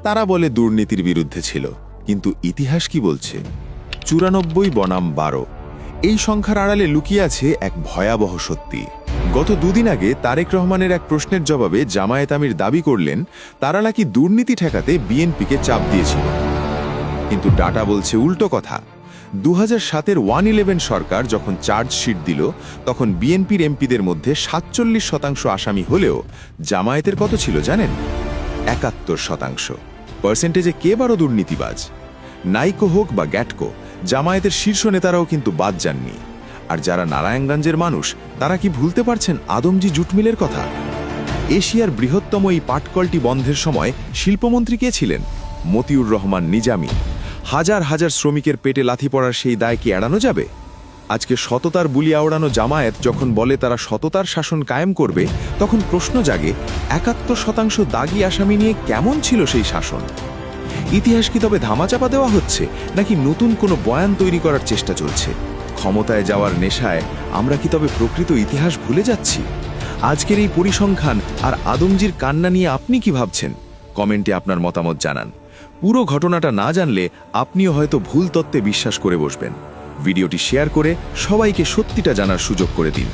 তারা বলে দুর্নীতির বিরুদ্ধে ছিল, কিন্তু ইতিহাস কি বলছে? 94 বনাম 12, এই সংখ্যার আড়ালে লুকিয়ে আছে এক ভয়াবহ সত্যি। গত দুদিন আগে তারেক রহমানের এক প্রশ্নের জবাবে জামায়াত আমির দাবি করলেন তারা নাকি দুর্নীতি ঠেকাতে বিএনপিকে চাপ দিয়েছিল, কিন্তু ডাটা বলছে উল্টো কথা। 2007-এর 111 সরকার যখন চার্জশিট দিল, তখন বিএনপির এমপিদের মধ্যে 47% আসামি হলেও জামায়াতের কত ছিল জানেন? 71%। পার্সেন্টেজে কে বড় দুর্নীতিবাজ? নাইকো হোক বা গ্যাটকো, জামায়াতের শীর্ষ নেতারাও কিন্তু বাদ যাননি। আর যারা নারায়ণগঞ্জের মানুষ, তারা কি ভুলতে পারছেন আদমজি জুট মিলের কথা? এশিয়ার বৃহত্তম এই পাটকলটি বন্ধের সময় শিল্পমন্ত্রী কে ছিলেন? মতিউর রহমান নিজামী। হাজার হাজার শ্রমিকের পেটে লাথি পড়ার সেই দায় কি এড়ানো যাবে? আজকে সততার বুলি আওড়ানো জামায়াত যখন বলে তারা সততার শাসন কায়েম করবে, তখন প্রশ্ন জাগে 71% দাগি আসামি নিয়ে কেমন ছিল সেই শাসন? ইতিহাস কি তবে ধামাচাপা দেওয়া হচ্ছে, নাকি নতুন কোনো বয়ান তৈরি করার চেষ্টা চলছে? ক্ষমতায় যাওয়ার নেশায় আমরা কি তবে প্রকৃত ইতিহাস ভুলে যাচ্ছি? আজকের এই পরিসংখ্যান আর আদমজির কান্না নিয়ে আপনি কি ভাবছেন? কমেন্টে আপনার মতামত জানান। পুরো ঘটনাটা না জানলে আপনিও হয়তো ভুল তত্ত্বে বিশ্বাস করে বসবেন। ভিডিওটি শেয়ার করে সবাইকে সত্যিটা জানার সুযোগ করে দিন।